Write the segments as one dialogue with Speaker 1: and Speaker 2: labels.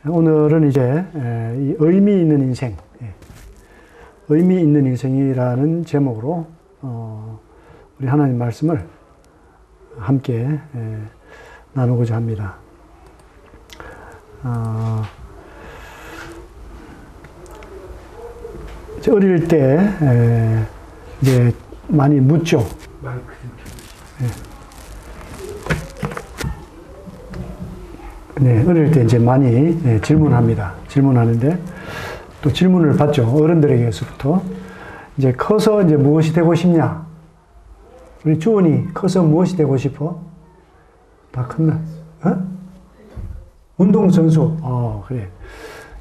Speaker 1: 오늘은 이제 이 의미 있는 인생, 의미 있는 인생이라는 제목으로 우리 하나님 말씀을 함께 나누고자 합니다. 어릴 때 이제 많이 묻죠. 네, 어릴 때 이제 많이 질문합니다. 질문하는데 또 질문을 받죠. 어른들에게서부터. 이제 커서 이제 무엇이 되고 싶냐? 우리 주원이 커서 무엇이 되고 싶어? 다 컸나? 운동선수. 그래.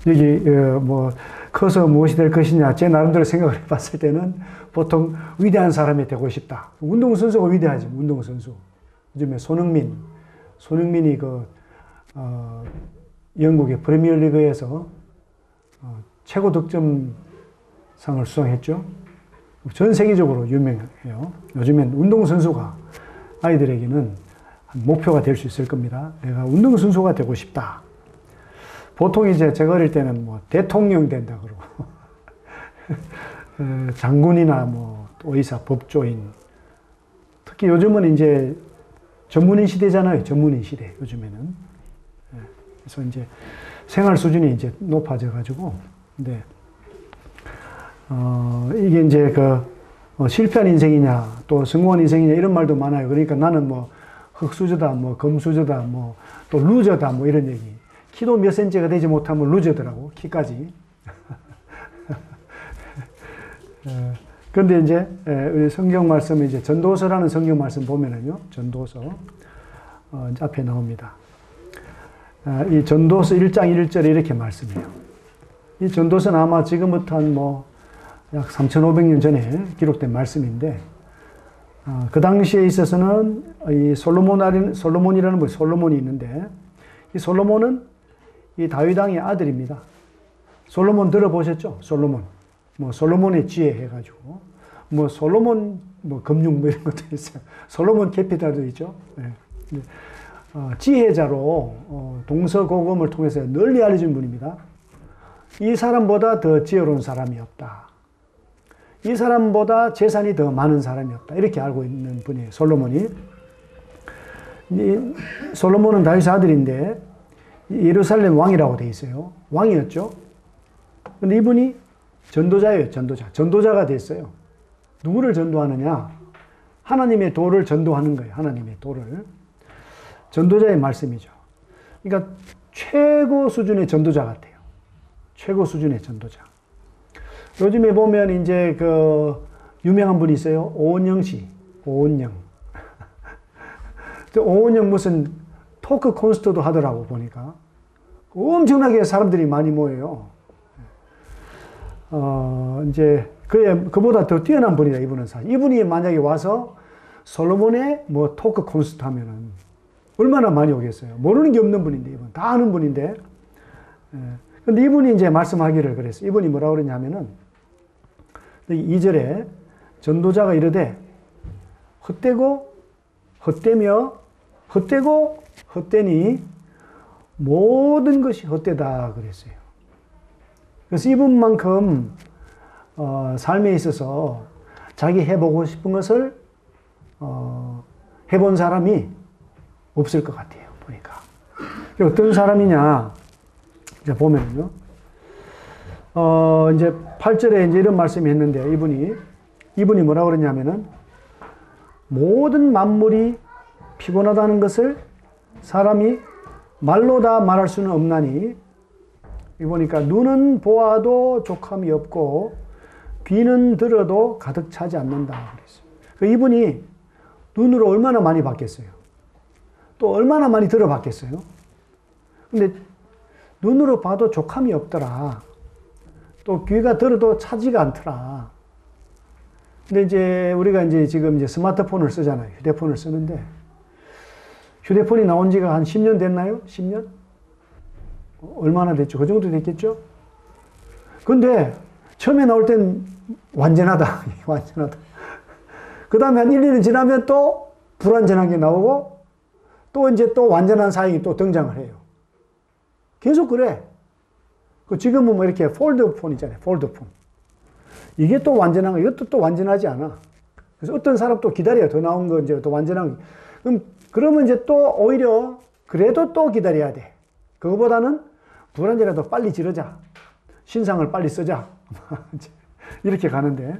Speaker 1: 여기 뭐 커서 무엇이 될 것이냐? 제 나름대로 생각을 해봤을 때는 보통 위대한 사람이 되고 싶다. 운동선수가 위대하지. 운동선수. 요즘에 손흥민이 영국의 프리미어리그에서 최고 득점상을 수상했죠. 전 세계적으로 유명해요. 요즘엔 운동선수가 아이들에게는 목표가 될 수 있을 겁니다. 내가 운동선수가 되고 싶다. 보통 이제 제가 어릴 때는 뭐 대통령 된다 그러고 장군이나 뭐 의사, 법조인. 특히 요즘은 이제 전문인 시대잖아요. 전문인 시대 요즘에는. 그래서 이제 생활 수준이 이제 높아져 가지고, 근데 이게 이제 실패한 인생이냐, 또 성공한 인생이냐 이런 말도 많아요. 그러니까 나는 뭐 흙수저다, 뭐 금수저다, 뭐 또 루저다, 뭐 이런 얘기. 키도 몇 센치가 되지 못하면 루저더라고, 키까지. 그런데 이제 우리 성경 말씀 이제 전도서라는 성경 말씀 보면은요, 전도서 앞에 나옵니다. 이 전도서 1장 1절에 이렇게 말씀해요. 이 전도서는 아마 지금부터 한 약 3,500년 전에 기록된 말씀인데, 그 당시에 있어서는 이 솔로몬이라는 분, 솔로몬이 있는데, 이 솔로몬은 이 다윗 왕의 아들입니다. 솔로몬 들어보셨죠? 솔로몬. 뭐 솔로몬의 지혜 해가지고, 뭐 솔로몬 뭐 금융 뭐 이런 것도 있어요. 솔로몬 캐피탈도 있죠. 네. 지혜자로 동서고금을 통해서 널리 알려진 분입니다. 이 사람보다 더 지혜로운 사람이 없다. 이 사람보다 재산이 더 많은 사람이 없다. 이렇게 알고 있는 분이에요. 솔로몬이. 솔로몬은 다윗의 아들인데 예루살렘 왕이라고 돼 있어요. 왕이었죠. 근데 이분이 전도자예요. 전도자가 됐어요. 누구를 전도하느냐? 하나님의 도를 전도하는 거예요. 하나님의 도를. 전도자의 말씀이죠. 그러니까 최고 수준의 전도자 같아요. 최고 수준의 전도자. 요즘에 보면 이제 유명한 분이 있어요. 오은영 씨. 오은영. 오은영 무슨 토크 콘서트도 하더라고 보니까. 엄청나게 사람들이 많이 모여요. 이제 그보다 더 뛰어난 분이다, 이분은 사실. 이분이 만약에 와서 솔로몬의 뭐 토크 콘서트 하면은 얼마나 많이 오겠어요. 모르는 게 없는 분인데, 이분. 다 아는 분인데. 근데 이분이 이제 말씀하기를 그랬어요. 이분이 뭐라고 그러냐면은, 2절에 전도자가 이르되, 헛되고, 헛되며, 헛되고, 헛되니, 모든 것이 헛되다 그랬어요. 그래서 이분만큼, 삶에 있어서 자기 해보고 싶은 것을, 해본 사람이 없을 것 같아요, 보니까. 어떤 사람이냐, 이제 보면요. 이제 8절에 이제 이런 말씀이 했는데, 이분이 뭐라고 그러냐면은, 모든 만물이 피곤하다는 것을 사람이 말로 다 말할 수는 없나니, 이 보니까 눈은 보아도 족함이 없고, 귀는 들어도 가득 차지 않는다. 그랬어요. 이분이 눈으로 얼마나 많이 봤겠어요? 또 얼마나 많이 들어봤겠어요? 근데 눈으로 봐도 족함이 없더라. 또 귀가 들어도 차지가 않더라. 근데 이제 우리가 이제 지금 이제 스마트폰을 쓰잖아요. 휴대폰을 쓰는데, 휴대폰이 나온 지가 한 10년 됐나요? 10년? 얼마나 됐죠? 그 정도 됐겠죠? 근데 처음에 나올 땐 완전하다. 완전하다. 그 다음에 한 1, 2년 지나면 또 불완전한 게 나오고, 또 이제 또 완전한 사양이 또 등장을 해요. 계속 그래. 그 지금은 뭐 이렇게 폴드폰 있잖아요. 폴드폰. 이게 또 완전한 거, 이것도 또 완전하지 않아. 그래서 어떤 사람 또 기다려요. 더 나온 거 이제 또 완전한 거. 그러면 이제 또 오히려 그래도 또 기다려야 돼. 그거보다는 불안제라도 빨리 지르자. 신상을 빨리 쓰자. 이렇게 가는데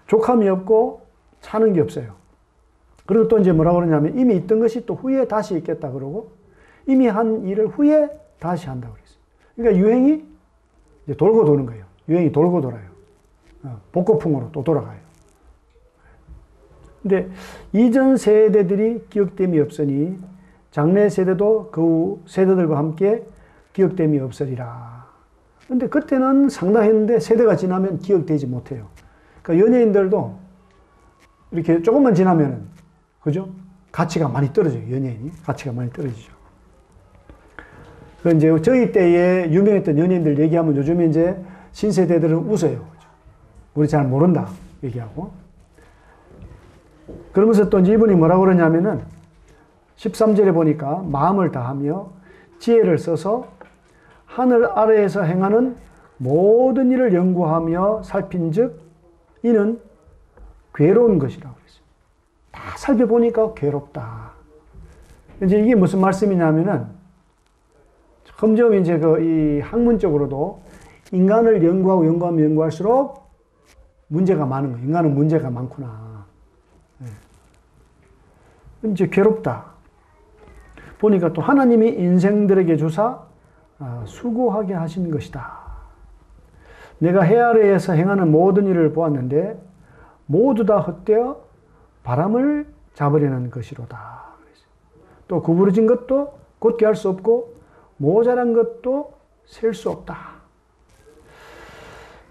Speaker 1: 족함이 없고 차는 게 없어요. 그리고 또 이제 뭐라고 그러냐면 이미 있던 것이 또 후에 다시 있겠다 그러고 이미 한 일을 후에 다시 한다고 그랬어요. 그러니까 유행이 이제 돌고 도는 거예요. 유행이 돌고 돌아요. 복고풍으로 또 돌아가요. 근데 이전 세대들이 기억됨이 없으니 장래 세대도 그 세대들과 함께 기억됨이 없으리라. 근데 그때는 상당했는데 세대가 지나면 기억되지 못해요. 그러니까 연예인들도 이렇게 조금만 지나면은, 그죠? 가치가 많이 떨어져요. 연예인이. 가치가 많이 떨어지죠. 그 이제 저희 때에 유명했던 연예인들 얘기하면 요즘에 이제 신세대들은 웃어요. 우리 잘 모른다. 얘기하고. 그러면서 또 이분이 뭐라고 그러냐면은 13절에 보니까 마음을 다하며 지혜를 써서 하늘 아래에서 행하는 모든 일을 연구하며 살핀즉 이는 괴로운 것이라고 그랬어요. 다 살펴보니까 괴롭다. 이제 이게 무슨 말씀이냐면은 점점 이제 이 학문적으로도 인간을 연구하고 연구하면 연구할수록 문제가 많은 거예요. 인간은 문제가 많구나. 이제 괴롭다. 보니까 또 하나님이 인생들에게 주사 수고하게 하신 것이다. 내가 해 아래에서 행하는 모든 일을 보았는데 모두 다 헛되어 바람을 잡으려는 것이로다. 또 구부러진 것도 곧게 할 수 없고 모자란 것도 셀 수 없다.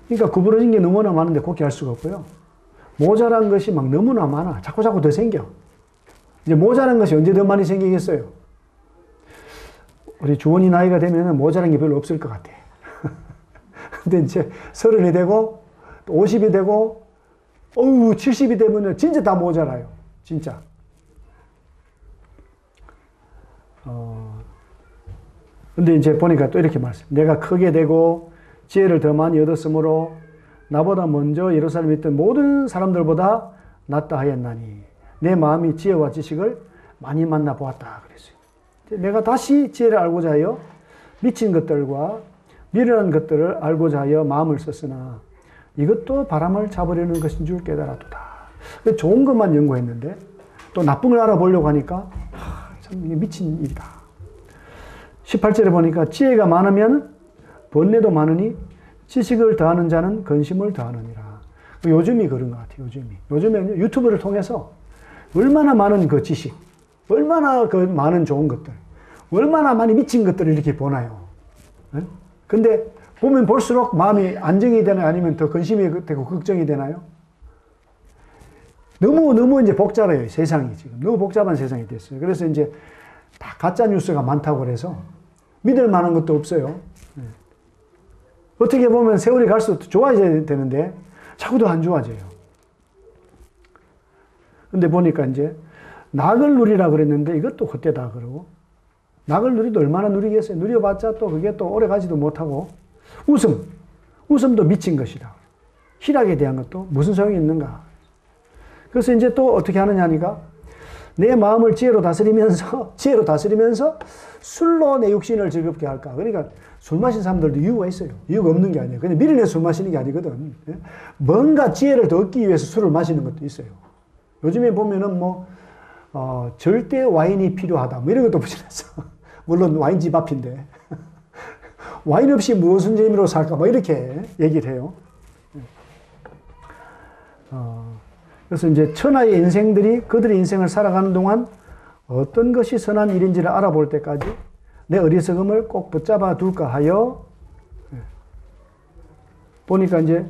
Speaker 1: 그러니까 구부러진 게 너무나 많은데 곧게 할 수가 없고요. 모자란 것이 막 너무나 많아. 자꾸 더 생겨. 이제 모자란 것이 언제 더 많이 생기겠어요? 우리 주원이 나이가 되면 모자란 게 별로 없을 것 같아. 근데 이제 30이 되고, 50이 되고, 70이 되면 진짜 다 모자라요. 진짜. 근데 이제 보니까 또 이렇게 말씀. 내가 크게 되고, 지혜를 더 많이 얻었으므로, 나보다 먼저 예루살렘에 있던 모든 사람들보다 낫다 하였나니, 내 마음이 지혜와 지식을 많이 만나 보았다. 그랬어요. 내가 다시 지혜를 알고자 하여 미친 것들과 미련한 것들을 알고자 하여 마음을 썼으나 이것도 바람을 잡으려는 것인 줄 깨달았도다. 좋은 것만 연구했는데 또 나쁜 걸 알아보려고 하니까 참 이게 미친 일이다. 18절에 보니까 지혜가 많으면 번뇌도 많으니 지식을 더하는 자는 근심을 더하느니라. 요즘이 그런 것 같아요. 요즘에 유튜브를 통해서 얼마나 많은 그 지식, 얼마나 그 많은 좋은 것들, 얼마나 많이 미친 것들을 이렇게 보나요? 근데 보면 볼수록 마음이 안정이 되나요? 아니면 더 근심이 되고 걱정이 되나요? 너무 이제 복잡해요. 세상이 지금. 너무 복잡한 세상이 됐어요. 그래서 이제 다 가짜 뉴스가 많다고 그래서 믿을 만한 것도 없어요. 어떻게 보면 세월이 갈수록 좋아져야 되는데 자꾸 더 안 좋아져요. 근데 보니까 이제 낙을 누리라 그랬는데 이것도 헛되다 그러고 낙을 누리도 얼마나 누리겠어요. 누려봤자 또 그게 또 오래 가지도 못하고 웃음도 미친 것이다. 희락에 대한 것도 무슨 소용이 있는가. 그래서 이제 또 어떻게 하느냐니까 내 마음을 지혜로 다스리면서 술로 내 육신을 즐겁게 할까. 그러니까 술 마신 사람들도 이유가 있어요. 이유가 없는 게 아니에요. 그냥 미련해 술 마시는 게 아니거든. 뭔가 지혜를 더 얻기 위해서 술을 마시는 것도 있어요. 요즘에 보면은 절대 와인이 필요하다. 뭐 이런 것도 붙여놨어. 물론 와인집 앞인데. 와인 없이 무슨 재미로 살까? 뭐 이렇게 얘기를 해요. 그래서 이제 천하의 인생들이 그들의 인생을 살아가는 동안 어떤 것이 선한 일인지를 알아볼 때까지 내 어리석음을 꼭 붙잡아 둘까 하여 보니까 이제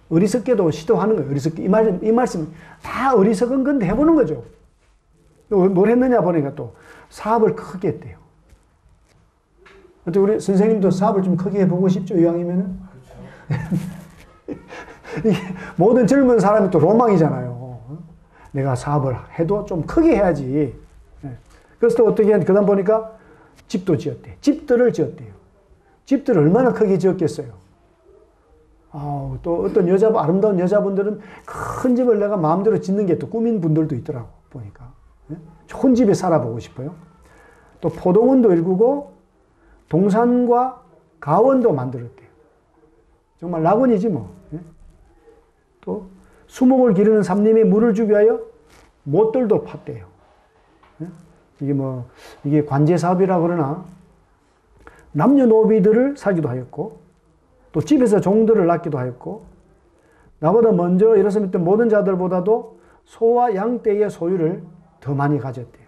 Speaker 1: 어리석게도 시도하는 거예요. 어리석게. 이 말씀 다 어리석은 건데 해보는 거죠. 뭘 했느냐 보니까 또 사업을 크게 했대요. 우리 선생님도 사업을 좀 크게 해보고 싶죠? 이왕이면은. 이게 모든 젊은 사람이 또 로망이잖아요. 내가 사업을 해도 좀 크게 해야지. 그래서 또 어떻게, 그 다음 보니까 집도 지었대. 집들을 지었대요. 집들을 얼마나 크게 지었겠어요. 또 어떤 아름다운 여자분들은 큰 집을 내가 마음대로 짓는 게 또 꿈인 분들도 있더라고, 보니까. 좋은 집에 살아보고 싶어요. 또 포도원도 일구고, 동산과 가원도 만들었대요. 정말 낙원이지 뭐. 또 수목을 기르는 삼림에 물을 주기 위하여 못들도 팠대요. 이게 관제 사업이라 그러나, 남녀노비들을 사기도 하였고, 또 집에서 종들을 낳기도 하였고, 나보다 먼저 일어섰던 모든 자들보다도 소와 양떼의 소유를 더 많이 가졌대요.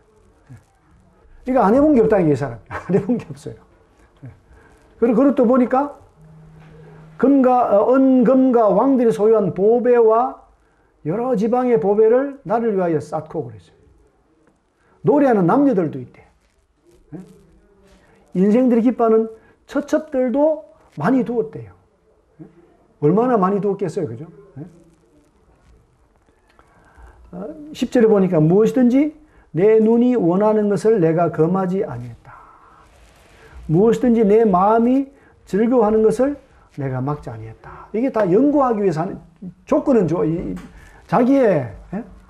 Speaker 1: 이거 안 해본 게 없다, 이 사람이. 안 해본 게 없어요. 그리고 또 보니까, 은금과 왕들이 소유한 보배와 여러 지방의 보배를 나를 위하여 쌓고 그랬어요. 노래하는 남녀들도 있대. 인생들이 기뻐하는 처첩들도 많이 두었대요. 얼마나 많이 두었겠어요, 그죠? 10절에 보니까 무엇이든지 내 눈이 원하는 것을 내가 금하지 아니했다. 무엇이든지 내 마음이 즐거워하는 것을 내가 막지 아니했다. 이게 다 연구하기 위해서 하는 조건은 자기의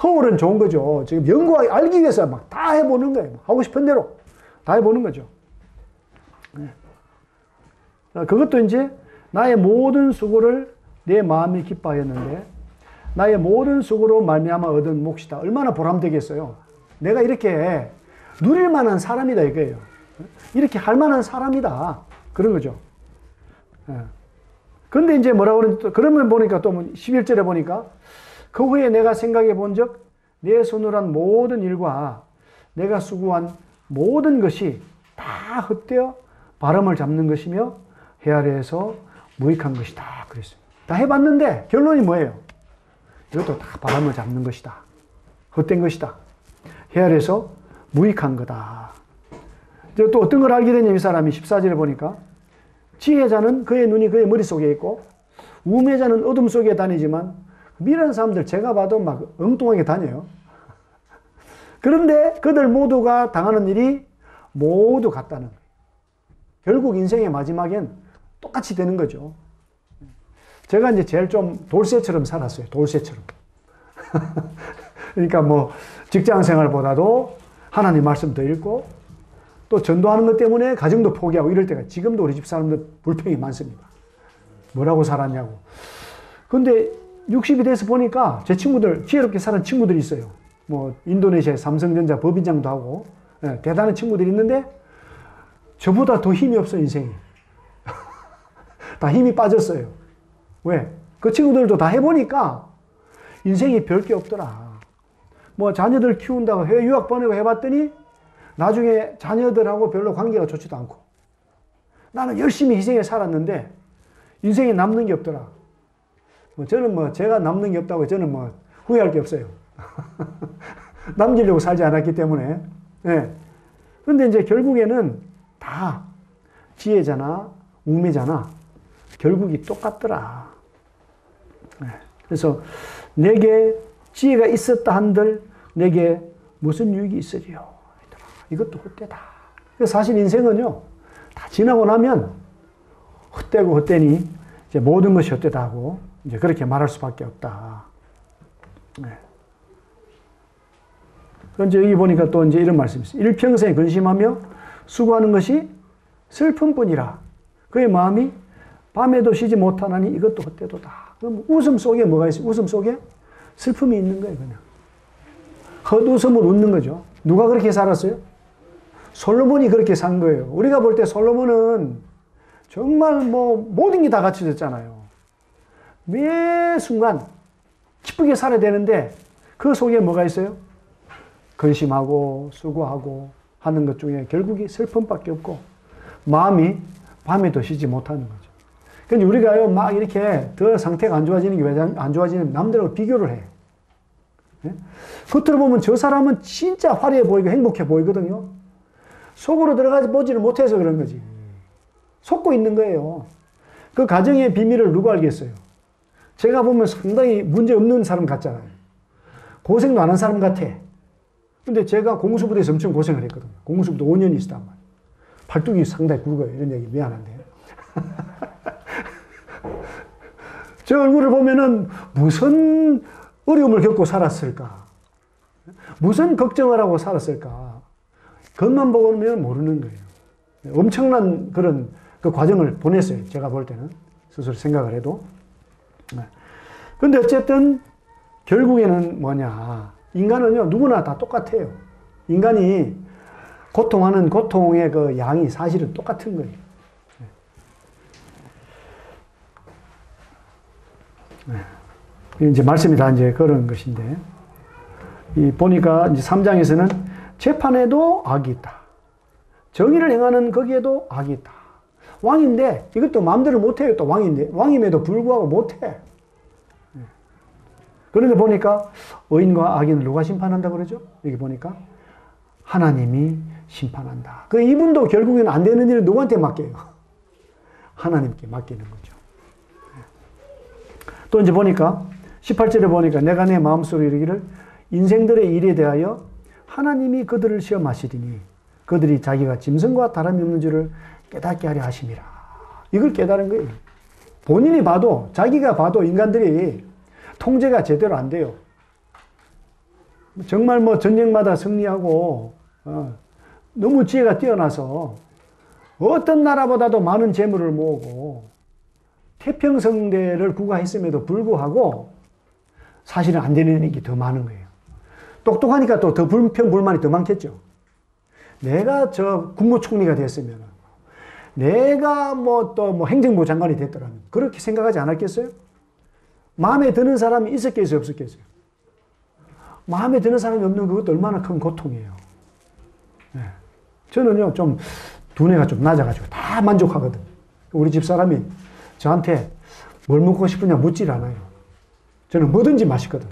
Speaker 1: 허울은 좋은 거죠. 지금 연구하기 알기 위해서 막 다 해보는 거예요. 하고 싶은 대로 다 해보는 거죠. 그것도 이제 나의 모든 수고를 내 마음이 기뻐하였는데 나의 모든 수고로 말미암아 얻은 몫이다. 얼마나 보람되겠어요. 내가 이렇게 누릴 만한 사람이다 이거예요. 이렇게 할 만한 사람이다. 그런 거죠. 그런데 이제 뭐라고 그러는지 그러면 보니까 또 11절에 보니까 그 후에 내가 생각해 본 적 내 손으로 한 모든 일과 내가 수고한 모든 것이 다 헛되어 바람을 잡는 것이며 해 아래에서 무익한 것이다. 그랬어요. 다 해봤는데 결론이 뭐예요? 이것도 다 바람을 잡는 것이다. 헛된 것이다. 해 아래에서 무익한 거다. 또 어떤 걸 알게 되냐 이 사람이 14절에 보니까 지혜자는 그의 눈이 그의 머릿속에 있고 우매자는 어둠 속에 다니지만 미련한 사람들 제가 봐도 막 엉뚱하게 다녀요. 그런데 그들 모두가 당하는 일이 모두 같다는 거예요. 결국 인생의 마지막엔 똑같이 되는 거죠. 제가 이제 제일 좀 돌쇠처럼 살았어요. 돌쇠처럼. 그러니까 뭐 직장 생활보다도 하나님 말씀 더 읽고 또 전도하는 것 때문에 가정도 포기하고 이럴 때가 지금도 우리 집 사람들 불평이 많습니다. 뭐라고 살았냐고. 근데 60이 돼서 보니까 제 친구들, 지혜롭게 사는 친구들이 있어요. 뭐 인도네시아 삼성전자 법인장도 하고 대단한 친구들이 있는데 저보다 더 힘이 없어 인생이. 다 힘이 빠졌어요. 왜? 그 친구들도 다 해보니까 인생이 별 게 없더라. 뭐 자녀들 키운다고 해외 유학 보내고 해봤더니 나중에 자녀들하고 별로 관계가 좋지도 않고 나는 열심히 희생해 살았는데 인생에 남는 게 없더라. 저는 제가 남는 게 없다고 저는 후회할 게 없어요. 남기려고 살지 않았기 때문에. 네. 근데 이제 결국에는 다 지혜자나 우매자나 결국이 똑같더라. 네. 그래서 내게 지혜가 있었다 한들 내게 무슨 유익이 있으리요. 이것도 헛되다. 사실 인생은요, 다 지나고 나면 헛되고 헛되니 이제 모든 것이 헛되다 하고 이제 그렇게 말할 수밖에 없다. 네. 그런데 여기 보니까 또 이제 이런 말씀이 있어요. 일평생 근심하며 수고하는 것이 슬픔뿐이라. 그의 마음이 밤에도 쉬지 못하나니 이것도 헛되도다. 그럼 웃음 속에 뭐가 있어요? 웃음 속에 슬픔이 있는 거예요, 그냥. 헛웃음을 웃는 거죠. 누가 그렇게 살았어요? 솔로몬이 그렇게 산 거예요. 우리가 볼 때 솔로몬은 정말 모든 게 다 갖춰졌잖아요. 매 순간 기쁘게 살아야 되는데 그 속에 뭐가 있어요? 근심하고 수고하고 하는 것 중에 결국이 슬픔밖에 없고 마음이 밤에도 쉬지 못하는 거죠. 그런데 우리가요 막 이렇게 더 상태가 안 좋아지는 게 왜 안 좋아지는 남들하고 비교를 해. 네? 겉으로 보면 저 사람은 진짜 화려해 보이고 행복해 보이거든요. 속으로 들어가지 보지를 못해서 그런 거지. 속고 있는 거예요. 그 가정의 비밀을 누가 알겠어요? 제가 보면 상당히 문제 없는 사람 같잖아요. 고생도 안 한 사람 같아. 근데 제가 공수부대에서 엄청 고생을 했거든요. 공수부대 5년 있었단 말이에요. 팔뚝이 상당히 굵어요. 이런 얘기 미안한데. 저 얼굴을 보면은 무슨 어려움을 겪고 살았을까? 무슨 걱정을 하고 살았을까? 겉만 보면 모르는 거예요. 엄청난 그런 그 과정을 보냈어요. 제가 볼 때는. 스스로 생각을 해도. 근데 어쨌든 결국에는 뭐냐. 인간은요, 누구나 다 똑같아요. 인간이 고통하는 고통의 그 양이 사실은 똑같은 거예요. 이제 말씀이 다 이제 그런 것인데, 이 보니까 이제 3장에서는 재판에도 악이 있다. 정의를 행하는 거기에도 악이 있다. 왕인데, 이것도 마음대로 못해요. 또 왕인데, 왕임에도 불구하고 못해. 그런데 보니까 의인과 악인을 누가 심판한다고 그러죠? 여기 보니까 하나님이 심판한다. 그 이분도 결국에는 안 되는 일을 누구한테 맡겨요? 하나님께 맡기는 거죠. 또 이제 보니까 18절에 보니까 내가 내 마음속으로 이르기를 인생들의 일에 대하여 하나님이 그들을 시험하시리니 그들이 자기가 짐승과 다름이 없는 줄을 깨닫게 하려 하심이라. 이걸 깨달은 거예요. 본인이 봐도, 자기가 봐도 인간들이 통제가 제대로 안 돼요. 정말 뭐 전쟁마다 승리하고 너무 지혜가 뛰어나서 어떤 나라보다도 많은 재물을 모으고 태평성대를 구가했음에도 불구하고 사실은 안 되는 일이 더 많은 거예요. 똑똑하니까 또 더 불평불만이 더 많겠죠. 내가 저 국무총리가 됐으면, 내가 뭐 또 뭐 행정부 장관이 됐더라면 그렇게 생각하지 않았겠어요? 마음에 드는 사람이 있었겠어요, 없었겠어요? 마음에 드는 사람이 없는 그것도 얼마나 큰 고통이에요. 네. 저는요, 좀 두뇌가 좀 낮아가지고 다 만족하거든. 우리 집 사람이 저한테 뭘 먹고 싶으냐 묻질 않아요. 저는 뭐든지 맛있거든.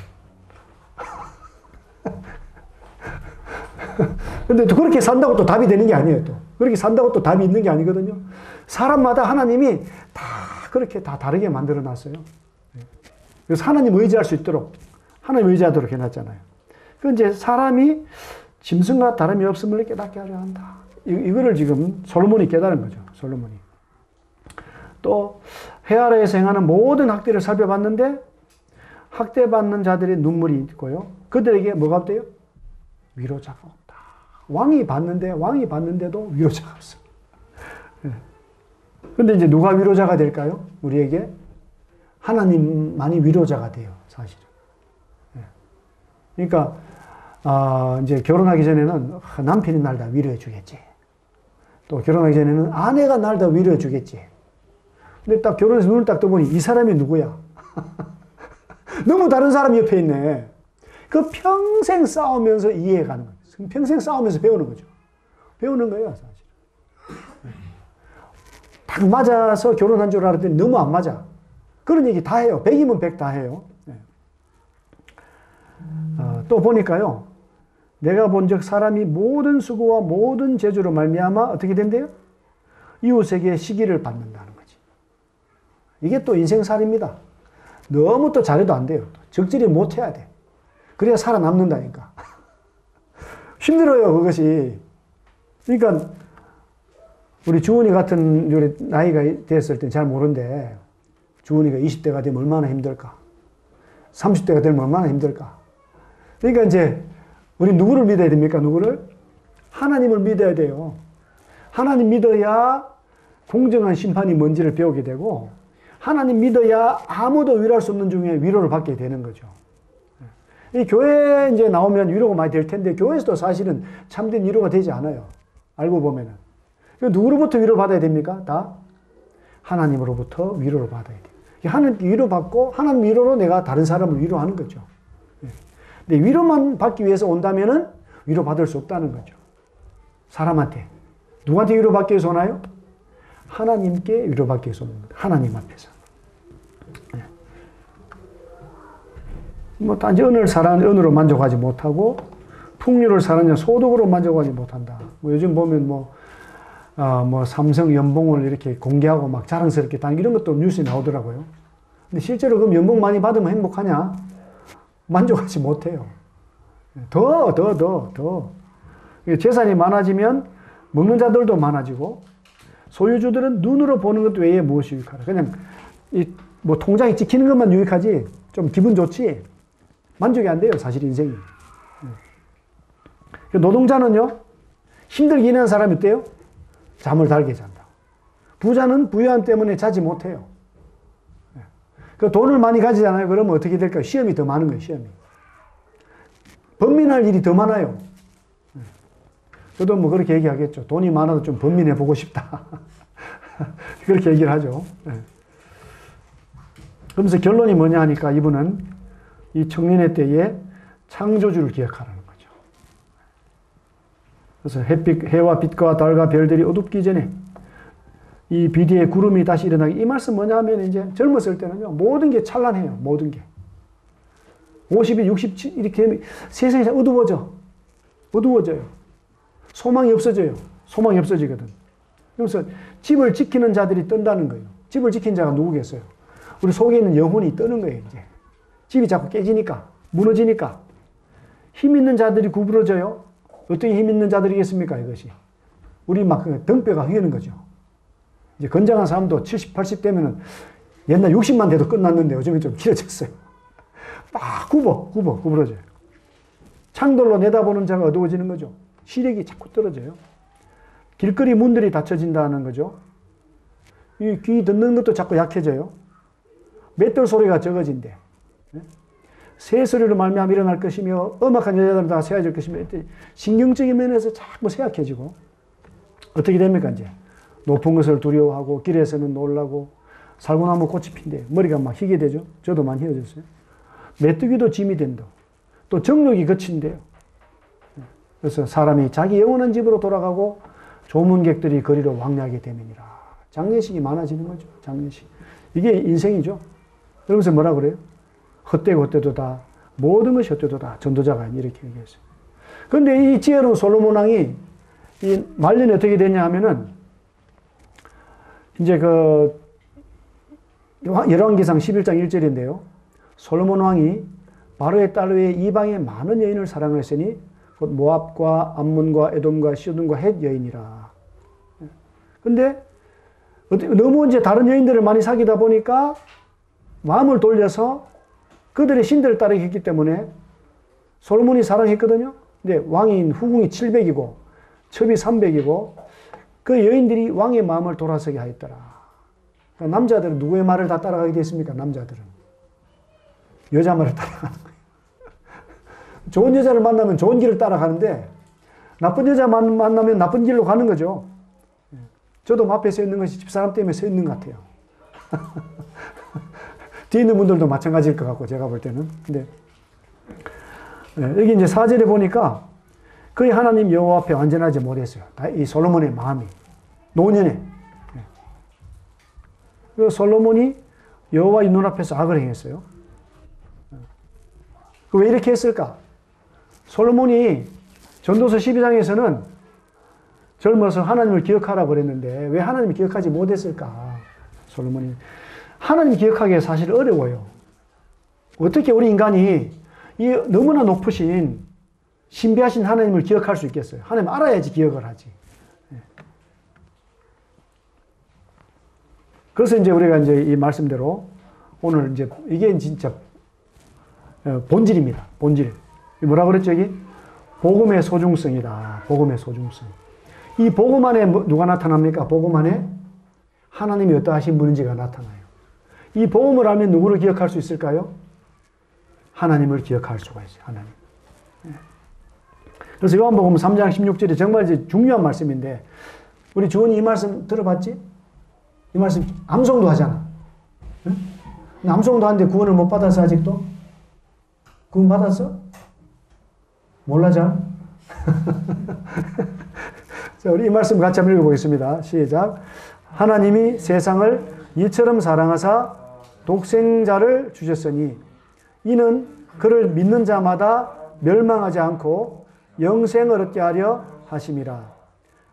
Speaker 1: 근데 또 그렇게 산다고 또 답이 되는 게 아니에요, 또. 그렇게 산다고 또 답이 있는 게 아니거든요. 사람마다 하나님이 다 그렇게 다 다르게 만들어 놨어요. 그래서 하나님 의지할 수 있도록, 하나님 의지하도록 해놨잖아요. 그 이제 사람이 짐승과 다름이 없음을 깨닫게 하려 한다. 이거를 지금 솔로몬이 깨달은 거죠, 솔로몬이. 또, 해 아래에서 행하는 모든 학대를 살펴봤는데, 학대받는 자들의 눈물이 있고요. 그들에게 뭐가 없대요? 위로자가 없다. 왕이 받는데도 위로자가 없어. 근데 이제 누가 위로자가 될까요? 우리에게? 하나님만이 위로자가 돼요, 사실은. 그러니까, 이제 결혼하기 전에는 남편이 날 다 위로해 주겠지. 또 결혼하기 전에는 아내가 날 다 위로해 주겠지. 근데 딱 결혼해서 눈을 딱 떠보니 이 사람이 누구야? 너무 다른 사람 옆에 있네. 그 평생 싸우면서 이해해가는 거예요. 평생 싸우면서 배우는 거죠. 배우는 거예요, 사실. 딱 맞아서 결혼한 줄 알았더니 너무 안 맞아. 그런 얘기 다 해요. 100이면 100 다 해요. 또 보니까요. 내가 본즉 사람이 모든 수고와 모든 재주로 말미암아 어떻게 된대요? 이웃에게 시기를 받는다는 거지. 이게 또 인생살이입니다. 너무 또 잘해도 안 돼요. 적절히 못해야 돼. 그래야 살아남는다니까. 힘들어요, 그것이. 그러니까 우리 주은이 같은 우리 나이가 됐을 땐 잘 모르는데 주은이가 20대가 되면 얼마나 힘들까? 30대가 되면 얼마나 힘들까? 그러니까 이제 우리 누구를 믿어야 됩니까? 누구를? 하나님을 믿어야 돼요. 하나님 믿어야 공정한 심판이 뭔지를 배우게 되고 하나님 믿어야 아무도 위로할 수 없는 중에 위로를 받게 되는 거죠. 이 교회에 이제 나오면 위로가 많이 될 텐데 교회에서도 사실은 참된 위로가 되지 않아요. 알고 보면은. 누구로부터 위로를 받아야 됩니까? 다 하나님으로부터 위로를 받아야 돼요. 하나님 위로받고 하나님 위로로 내가 다른 사람을 위로하는 거죠. 근데 위로만 받기 위해서 온다면은 위로받을 수 없다는 거죠. 사람한테. 누구한테 위로받기 위해서 오나요? 하나님께 위로받기 위해서 오는 겁니다. 하나님 앞에서. 뭐 단지 은으로 만족하지 못하고 풍류를 사느냐 소득으로 만족하지 못한다. 뭐 요즘 보면 뭐 삼성 연봉을 이렇게 공개하고 막 자랑스럽게 다니는 이런 것도 뉴스에 나오더라고요. 근데 실제로 그럼 연봉 많이 받으면 행복하냐? 만족하지 못해요. 더. 재산이 많아지면 먹는 자들도 많아지고 소유주들은 눈으로 보는 것 외에 무엇이 유익하라. 그냥 뭐 통장에 찍히는 것만 유익하지 좀 기분 좋지 만족이 안 돼요. 사실 인생이. 노동자는요. 힘들게 일하는 사람이 어때요? 잠을 달게 잔다. 부자는 부유함 때문에 자지 못해요. 그 돈을 많이 가지잖아요. 그러면 어떻게 될까요? 시험이 더 많은 거예요. 시험이. 번민할 일이 더 많아요. 저도 뭐 그렇게 얘기하겠죠. 돈이 많아도 좀 번민해 보고 싶다. 그렇게 얘기를 하죠. 그러면서 결론이 뭐냐 하니까 이분은 이 청년의 때에 창조주를 기억하라는 거죠. 그래서 해와 빛과 달과 별들이 어둡기 전에 이 비디의 구름이 다시 일어나기. 이 말씀 뭐냐 하면 이제 젊었을 때는요. 모든 게 찬란해요. 모든 게. 50이 67 이렇게 세상이 어두워져요. 소망이 없어져요. 소망이 없어지거든. 그래서 집을 지키는 자들이 뜬다는 거예요. 집을 지킨 자가 누구겠어요? 우리 속에 있는 영혼이 뜨는 거예요. 이제 집이 자꾸 깨지니까 무너지니까 힘 있는 자들이 구부러져요. 어떻게 힘 있는 자들이겠습니까? 이것이 우리 막 등뼈가 휘는 거죠. 이제 건장한 사람도 70, 80 되면은 옛날 60만 돼도 끝났는데 요즘은 좀 길어졌어요. 막 구부러져요. 창돌로 내다보는 자가 어두워지는 거죠. 시력이 자꾸 떨어져요. 길거리 문들이 닫혀진다는 거죠. 이 귀 듣는 것도 자꾸 약해져요. 맷돌 소리가 적어진대. 새 소리로 말미암아 일어날 것이며 엄악한 여자들은 다 새해질 것이며 신경적인 면에서 자꾸 쇠약해지고 어떻게 됩니까 이제 높은 것을 두려워하고 길에서는 놀라고 살구나무 꽃이 핀대 머리가 막 희게 되죠. 저도 많이 희어졌어요. 메뚜기도 짐이 된다. 또 정욕이 거친대요. 그래서 사람이 자기 영원한 집으로 돌아가고 조문객들이 거리로 왕래하게 되면이라. 장례식이 많아지는 거죠. 장례식. 이게 인생이죠. 그러면서 뭐라 그래요? 헛되고 다 모든 것이 헛되도 다 전도자가 이렇게 얘기했어요. 그런데 이 지혜로운 솔로몬 왕이 이 말년이 어떻게 되냐 하면은 이제 그 열왕기상 11장 1절인데요. 솔로몬 왕이 바로의 딸 외에 이방의 많은 여인을 사랑하였으니 곧 모압과 암몬과 에돔과 시돈과 헷 여인이라. 근데 너무 이제 다른 여인들을 많이 사귀다 보니까 마음을 돌려서 그들의 신들을 따르게 했기 때문에 솔로몬이 사랑했거든요. 근데 왕인 후궁이 700이고 첩이 300이고 그 여인들이 왕의 마음을 돌아서게 하였더라. 그러니까 남자들은 누구의 말을 다 따라가게 됐습니까? 남자들은. 여자 말을 따라가는 거예요. 좋은 여자를 만나면 좋은 길을 따라가는데 나쁜 여자 만나면 나쁜 길로 가는 거죠. 저도 앞에 서 있는 것이 집사람 때문에 서 있는 것 같아요. 뒤에 있는 분들도 마찬가지일 것 같고 제가 볼 때는. 근데 여기 이제 4절에 보니까 거의 하나님 여호와 앞에 완전하지 못했어요. 이 솔로몬의 마음이 노년에. 그 솔로몬이 여호와의 눈앞에서 악을 행했어요. 왜 이렇게 했을까? 솔로몬이 전도서 12장에서는 젊어서 하나님을 기억하라고 그랬는데 왜 하나님을 기억하지 못했을까? 솔로몬이. 하나님 기억하기가 사실 어려워요. 어떻게 우리 인간이 이 너무나 높으신 신비하신 하나님을 기억할 수 있겠어요? 하나님 알아야지 기억을 하지. 그래서 이제 우리가 이제 이 말씀대로 오늘 이제 이게 진짜 본질입니다. 본질. 뭐라 그랬죠, 여기? 복음의 소중성이다. 복음의 소중성. 이 복음 안에 누가 나타납니까? 복음 안에 하나님이 어떠하신 분인지가 나타나요. 이 복음을 알면 누구를 기억할 수 있을까요? 하나님을 기억할 수가 있어요. 하나님. 그래서 요한복음 3장 16절이 정말 이제 중요한 말씀인데 우리 주원이 이 말씀 들어봤지? 이 말씀 암송도 하잖아. 응? 암송도 하는데 구원을 못 받았어 아직도? 구원 받았어? 몰라 잘? 자, 우리 이 말씀 같이 한번 읽어보겠습니다. 시작. 하나님이 세상을 이처럼 사랑하사 독생자를 주셨으니 이는 그를 믿는 자마다 멸망하지 않고 영생을 얻게 하려 하심이라.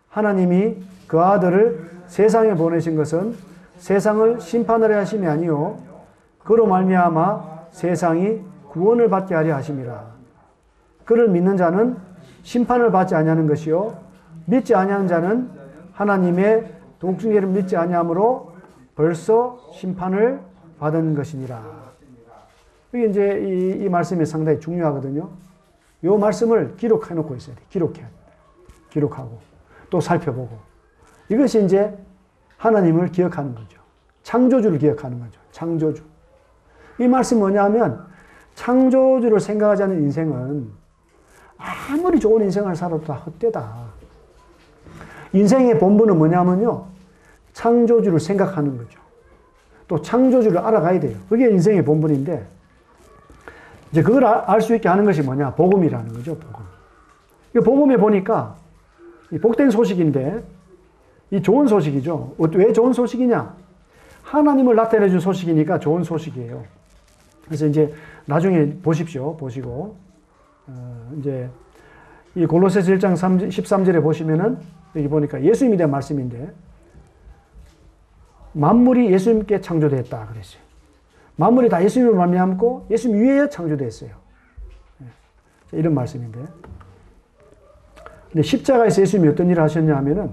Speaker 1: 하나님이 그 아들을 세상에 보내신 것은 세상을 심판하려 하심이 아니요 그로 말미암아 세상이 구원을 받게 하려 하심이라. 그를 믿는 자는 심판을 받지 아니하는 것이요 믿지 아니하는 자는 하나님의 독생자를 믿지 아니함으로 벌써 심판을 받은 것이니라. 이게 이제 이 말씀이 상당히 중요하거든요. 이 말씀을 기록해 놓고 있어야 돼. 기록하고 또 살펴보고. 이것이 이제 하나님을 기억하는 거죠. 창조주를 기억하는 거죠. 창조주. 이 말씀이 뭐냐면 창조주를 생각하지 않는 인생은 아무리 좋은 인생을 살아도 다 헛되다. 인생의 본분은 뭐냐면요. 창조주를 생각하는 거죠. 또 창조주를 알아가야 돼요. 그게 인생의 본분인데 이제 그걸 알 수 있게 하는 것이 뭐냐? 복음이라는 거죠. 복음. 이 복음에 보니까 이 복된 소식인데 이 좋은 소식이죠. 왜 좋은 소식이냐? 하나님을 나타내 준 소식이니까 좋은 소식이에요. 그래서 이제 나중에 보십시오. 보시고 이제 이 골로새서 1장 13절에 보시면은 여기 보니까 예수님에 대한 말씀인데 만물이 예수님께 창조되었다 그랬어요. 만물이 다 예수님을 말미암고 예수님 위에 창조됐어요. 이런 말씀인데. 근데 십자가에서 예수님이 어떤 일을 하셨냐 하면은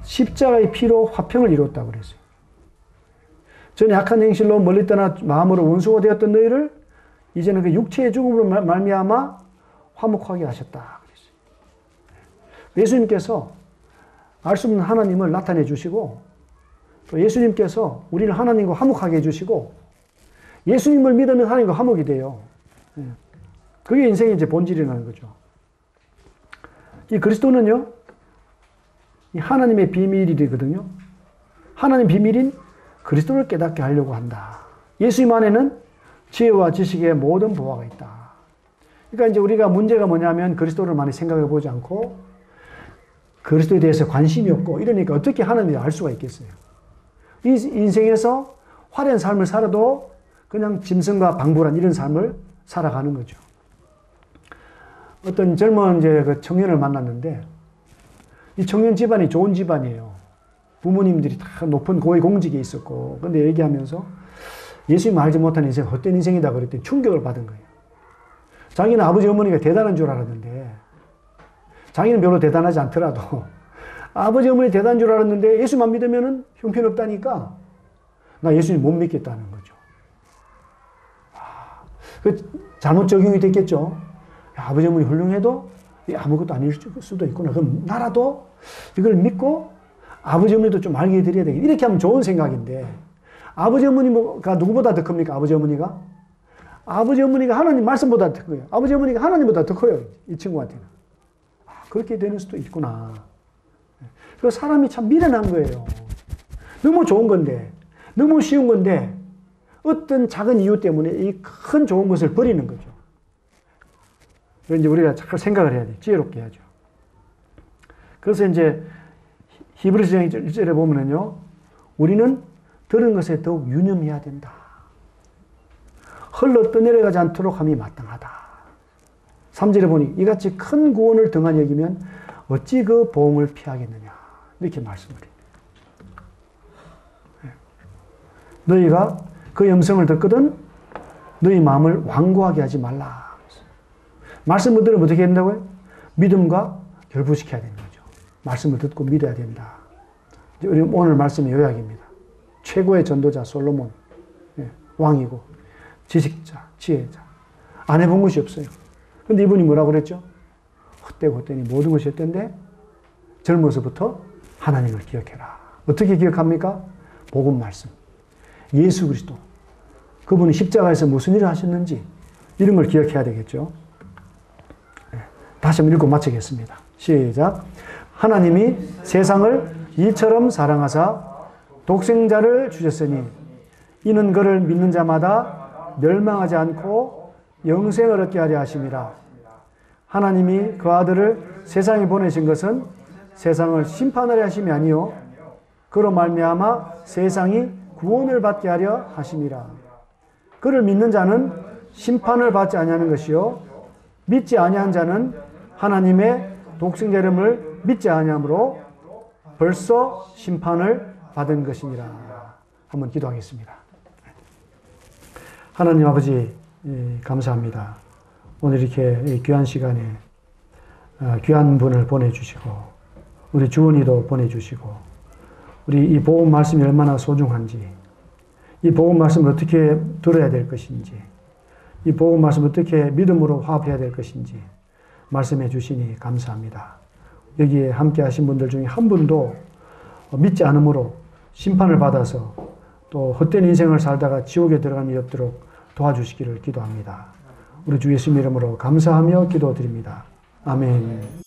Speaker 1: 십자가의 피로 화평을 이뤘다고 그랬어요. 전에 악한 행실로 멀리 떠나 마음으로 원수가 되었던 너희를 이제는 그 육체의 죽음으로 말미암아 화목하게 하셨다 그랬어요. 예수님께서 알 수 없는 하나님을 나타내 주시고 또 예수님께서 우리를 하나님과 화목하게 해주시고 예수님을 믿으면 하나님과 화목이 돼요. 그게 인생의 이제 본질이라는 거죠. 이 그리스도는요, 이 하나님의 비밀이거든요. 하나님 비밀인 그리스도를 깨닫게 하려고 한다. 예수님 안에는 지혜와 지식의 모든 보화가 있다. 그러니까 이제 우리가 문제가 뭐냐면 그리스도를 많이 생각해 보지 않고 그리스도에 대해서 관심이 없고 이러니까 어떻게 하나님을 알 수가 있겠어요? 이 인생에서 화려한 삶을 살아도 그냥 짐승과 방불한 이런 삶을 살아가는 거죠. 어떤 젊은 이제 그 청년을 만났는데 이 청년 집안이 좋은 집안이에요. 부모님들이 다 높은 고위 공직에 있었고 근데 얘기하면서 예수님 알지 못하는 인생 헛된 인생이다 그랬더니 충격을 받은 거예요. 자기는 아버지 어머니가 대단한 줄 알았는데 자기는 별로 대단하지 않더라도 아버지 어머니 대단한 줄 알았는데 예수만 믿으면 형편없다니까 나 예수님 못 믿겠다는 거죠. 잘못 적용이 됐겠죠. 아버지 어머니 훌륭해도 아무것도 아닐 수도 있구나. 그럼 나라도 이걸 믿고 아버지 어머니도 좀 알게 해드려야 되겠다. 이렇게 하면 좋은 생각인데 아버지 어머니가 누구보다 더 큽니까? 아버지 어머니가? 아버지 어머니가 하나님 말씀보다 더 커요. 아버지 어머니가 하나님보다 더 커요. 이 친구한테는. 그렇게 되는 수도 있구나. 그 사람이 참 미련한 거예요. 너무 좋은 건데, 너무 쉬운 건데, 어떤 작은 이유 때문에 이 큰 좋은 것을 버리는 거죠. 그래서 이제 우리가 잘 생각을 해야 돼. 지혜롭게 해야죠. 그래서 이제 히브리서 1절에 보면은요, 우리는 들은 것에 더욱 유념해야 된다. 흘러 떠내려가지 않도록 함이 마땅하다. 3절에 보니 이같이 큰 구원을 등한히 여기면 어찌 그 보응을 피하겠느냐. 이렇게 말씀을 해요. 너희가 그 음성을 듣거든 너희 마음을 완고하게 하지 말라. 말씀을 들으면 어떻게 된다고요? 믿음과 결부시켜야 되는 거죠. 말씀을 듣고 믿어야 된다. 오늘 말씀의 요약입니다. 최고의 전도자 솔로몬, 왕이고 지식자, 지혜자. 안 해본 것이 없어요. 근데 이분이 뭐라고 그랬죠? 헛되고 헛되니 모든 것이 헛된데 젊어서부터 하나님을 기억해라. 어떻게 기억합니까? 복음 말씀. 예수 그리스도. 그분이 십자가에서 무슨 일을 하셨는지 이런 걸 기억해야 되겠죠. 다시 한번 읽고 마치겠습니다. 시작. 하나님이 세상을 이처럼 사랑하사 독생자를 주셨으니 이는 그를 믿는 자마다 멸망하지 않고 영생을 얻게 하려 하심이라. 하나님이 그 아들을 세상에 보내신 것은 세상을 심판하려 하심이 아니요 그로 말미암아 세상이 구원을 받게 하려 하심이라. 그를 믿는 자는 심판을 받지 아니하는 것이요 믿지 아니한 자는 하나님의 독생자 이름을 믿지 아니함으로 벌써 심판을 받은 것이니라. 한번 기도하겠습니다. 하나님 아버지 감사합니다. 오늘 이렇게 귀한 시간에 귀한 분을 보내주시고 우리 주원이도 보내주시고, 우리 이 복음 말씀이 얼마나 소중한지, 이 복음 말씀을 어떻게 들어야 될 것인지, 이 복음 말씀을 어떻게 믿음으로 화합해야 될 것인지 말씀해 주시니 감사합니다. 여기에 함께 하신 분들 중에 한 분도 믿지 않음으로 심판을 받아서 또 헛된 인생을 살다가 지옥에 들어가는 일 없도록 도와주시기를 기도합니다. 우리 주 예수님 이름으로 감사하며 기도드립니다. 아멘.